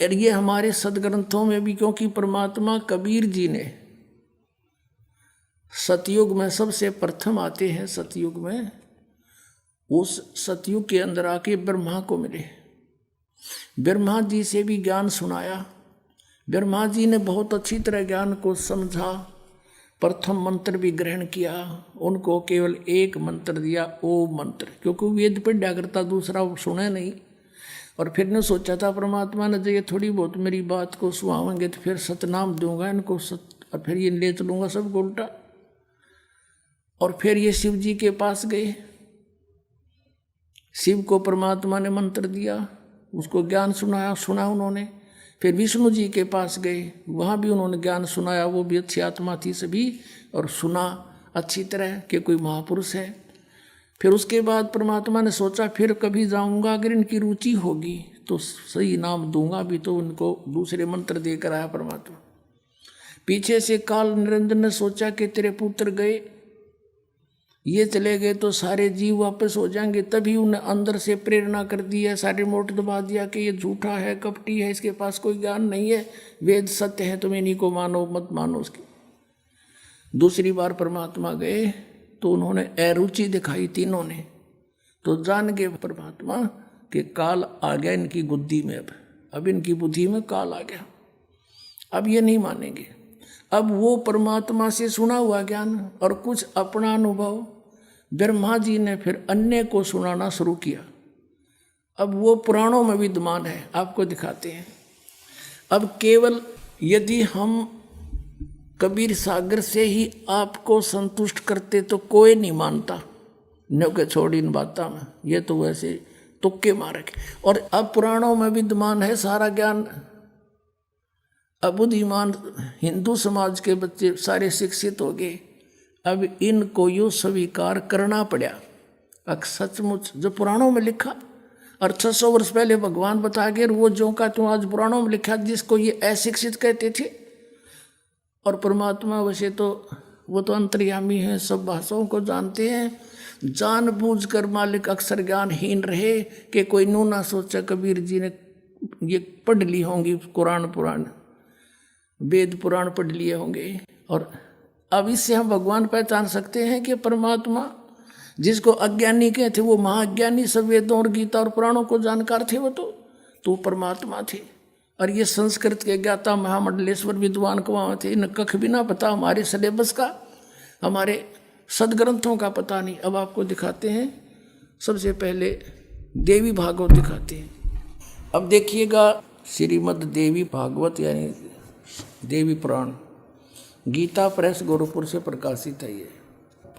ये हमारे सदग्रंथों में भी, क्योंकि परमात्मा कबीर जी ने सतयुग में सबसे प्रथम आते हैं, सतयुग में उस सतयुग के अंदर आके ब्रह्मा को मिले, ब्रह्मा जी से भी ज्ञान सुनाया। ब्रह्मा जी ने बहुत अच्छी तरह ज्ञान को समझा, प्रथम मंत्र भी ग्रहण किया, उनको केवल एक मंत्र दिया, ओम मंत्र, क्योंकि वेद पढ़ा करता, दूसरा सुने नहीं। और फिर ने सोचा था परमात्मा ने जो ये थोड़ी बहुत मेरी बात को सुहावेंगे तो फिर सतनाम दूंगा इनको, और फिर ये ले चलूंगा सबको उल्टा। और फिर ये शिव जी के पास गए, शिव को परमात्मा ने मंत्र दिया, उसको ज्ञान सुना उन्होंने। फिर विष्णु जी के पास गए, वहाँ भी उन्होंने ज्ञान सुनाया, वो भी अच्छी आत्मा थी सभी, और सुना अच्छी तरह कि कोई महापुरुष है। फिर उसके बाद परमात्मा ने सोचा फिर कभी जाऊंगा, अगर इनकी रुचि होगी तो सही नाम दूंगा भी, तो उनको दूसरे मंत्र देकर आया परमात्मा। पीछे से काल निरंजन ने सोचा कि तेरे पुत्र गए, ये चले गए तो सारे जीव वापस हो जाएंगे, तभी उन्हें अंदर से प्रेरणा कर दी है, सारे मोट दबा दिया कि ये झूठा है, कपटी है, इसके पास कोई ज्ञान नहीं है, वेद सत्य है, तुम इन्हीं को मानो, मत मानो उसकी। दूसरी बार परमात्मा गए तो उन्होंने अरुचि दिखाई तीनों ने, तो जान गए परमात्मा कि काल आ गया इनकी बुद्धि में, अब इनकी बुद्धि में काल आ गया, अब ये नहीं मानेंगे। अब वो परमात्मा से सुना हुआ ज्ञान और कुछ अपना अनुभव ब्रह्मा जी ने फिर अन्य को सुनाना शुरू किया। अब वो पुराणों में विद्यमान है, आपको दिखाते हैं। अब केवल यदि हम कबीर सागर से ही आपको संतुष्ट करते तो कोई नहीं मानता, न के छोड़ इन बातों में, ये तो वैसे तुक्के मारे। और अब पुराणों में विद्यमान है सारा ज्ञान। अब बुद्धिमान हिंदू समाज के बच्चे सारे शिक्षित हो गए, अब इनको यूँ स्वीकार करना पड़ा। अब सचमुच जो पुराणों में लिखा, और 600 वर्ष पहले भगवान बता गए, वो जो का तो आज पुराणों में लिखा, जिसको ये अशिक्षित कहते थे। और परमात्मा वैसे तो वो तो अंतर्यामी है, सब भाषाओं को जानते हैं, जानबूझकर मालिक अक्सर ज्ञानहीन रहे कि कोई नू ना सोचा कबीर जी ने ये पढ़ ली होंगी, कुरान पुराण वेद पुराण पढ़ लिए होंगे। और अब इससे हम भगवान पहचान सकते हैं कि परमात्मा जिसको अज्ञानी कहते वो महाज्ञानी, सब वेदों और गीता और पुराणों को जानकार थे, वो तो परमात्मा थे। और ये संस्कृत के ज्ञाता महामंडलेश्वर विद्वान कहाँ थे, इन्हें कख भी ना पता हमारे सिलेबस का, हमारे सदग्रंथों का पता नहीं। अब आपको दिखाते हैं, सबसे पहले देवी भागवत दिखाते हैं। अब देखिएगा श्रीमद् देवी भागवत यानी देवी पुराण, गीता प्रेस गोरखपुर से प्रकाशित है। ये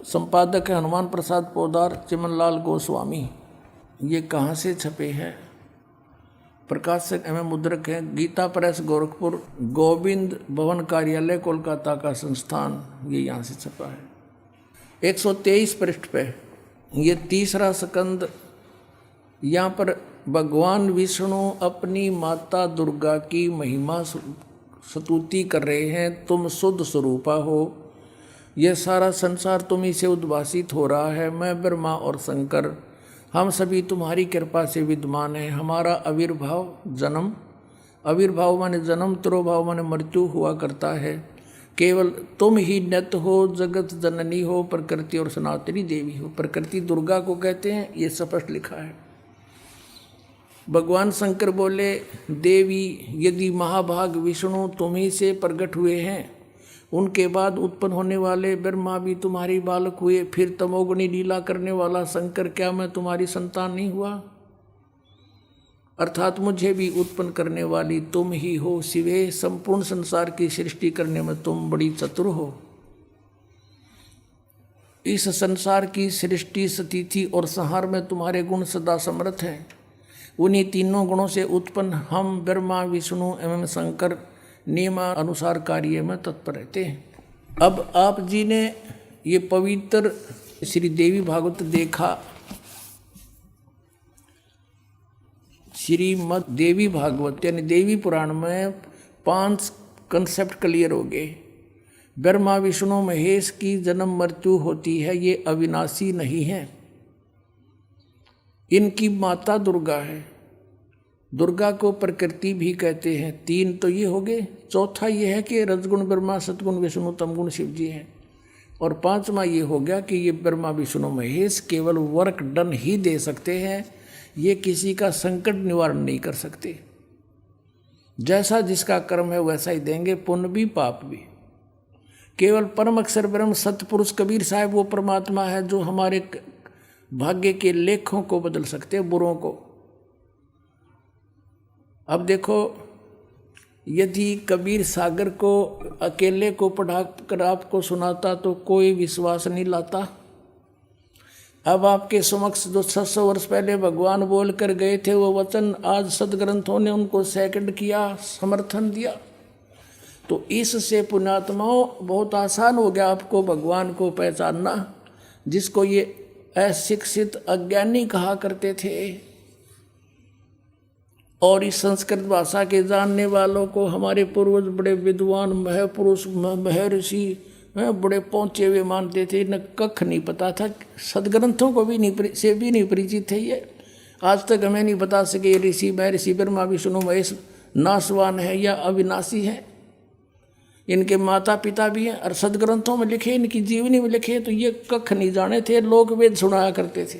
संपादक है हनुमान प्रसाद पोदार, चिमनलाल गोस्वामी। ये कहाँ से छपे हैं? प्रकाशक एवं मुद्रक है गीता प्रेस गोरखपुर, गोविंद भवन कार्यालय कोलकाता का संस्थान, ये यहाँ से छपा है। 123 पृष्ठ पे ये तीसरा स्कंद। यहाँ पर भगवान विष्णु अपनी माता दुर्गा की महिमा स्तुति कर रहे हैं। तुम शुद्ध स्वरूपा हो, यह सारा संसार तुम्ही से उद्भासित हो रहा है। मैं ब्रह्मा और शंकर हम सभी तुम्हारी कृपा से विद्यमान हैं। हमारा आविर्भाव जन्म, आविर्भाव माने जन्म, तिरोभाव माने मृत्यु हुआ करता है। केवल तुम ही नित्य हो, जगत जननी हो, प्रकृति और सनातनी देवी हो। प्रकृति दुर्गा को कहते हैं, ये स्पष्ट लिखा है। भगवान शंकर बोले, देवी यदि महाभाग विष्णु तुम्ही से प्रकट हुए हैं, उनके बाद उत्पन्न होने वाले ब्रह्मा भी तुम्हारी बालक हुए, फिर तमोगुणी लीला करने वाला शंकर क्या मैं तुम्हारी संतान नहीं हुआ? अर्थात मुझे भी उत्पन्न करने वाली तुम ही हो शिवे। संपूर्ण संसार की सृष्टि करने में तुम बड़ी चतुर हो। इस संसार की सृष्टि, स्थिति और संहार में तुम्हारे गुण सदा समर्थ हैं। उन्हीं तीनों गुणों से उत्पन्न हम ब्रह्मा, विष्णु एवं शंकर नियमानुसार कार्य में तत्पर रहते हैं। अब आप जी ने ये पवित्र श्री देवी भागवत देखा, श्रीमद् देवी भागवत यानी देवी पुराण में 5 कंसेप्ट क्लियर हो गए। ब्रह्मा विष्णु महेश की जन्म मृत्यु होती है, ये अविनाशी नहीं है। इनकी माता दुर्गा है, दुर्गा को प्रकृति भी कहते हैं। 3 तो ये हो गए। चौथा ये है कि रजगुण ब्रह्मा, सतगुण विष्णु, तमगुण शिव जी हैं। और 5वां ये हो गया कि ये ब्रह्मा विष्णु महेश केवल वर्क डन ही दे सकते हैं, ये किसी का संकट निवारण नहीं कर सकते। जैसा जिसका कर्म है वैसा ही देंगे, पुण्य भी पाप भी। केवल परम अक्षर ब्रह्म सतपुरुष कबीर साहब वो परमात्मा है जो हमारे भाग्य के लेखों को बदल सकते हैं, बुरों को। अब देखो, यदि कबीर सागर को अकेले को पढ़ाकर आपको सुनाता तो कोई विश्वास नहीं लाता। अब आपके समक्ष जो 600 वर्ष पहले भगवान बोल कर गए थे वो वचन, आज सदग्रंथों ने उनको सेकंड किया, समर्थन दिया। तो इससे पुण्यात्माओं बहुत आसान हो गया आपको भगवान को पहचानना, जिसको ये अशिक्षित अज्ञानी कहा करते थे। और इस संस्कृत भाषा के जानने वालों को हमारे पूर्वज बड़े विद्वान महापुरुष महर्षि बड़े पहुँचे हुए मानते थे। न कख नहीं पता था, सदग्रंथों को भी नहीं परिचित थे ये। आज तक हमें नहीं बता सके ऋषि महर्षि ब्रह्मा विष्णु महेश नाशवान है या अविनाशी है। इनके माता पिता भी हैं और सदग्रंथों में लिखे, इनकी जीवनी में लिखे, तो ये कख नहीं जाने थे। लोक वेद सुनाया करते थे।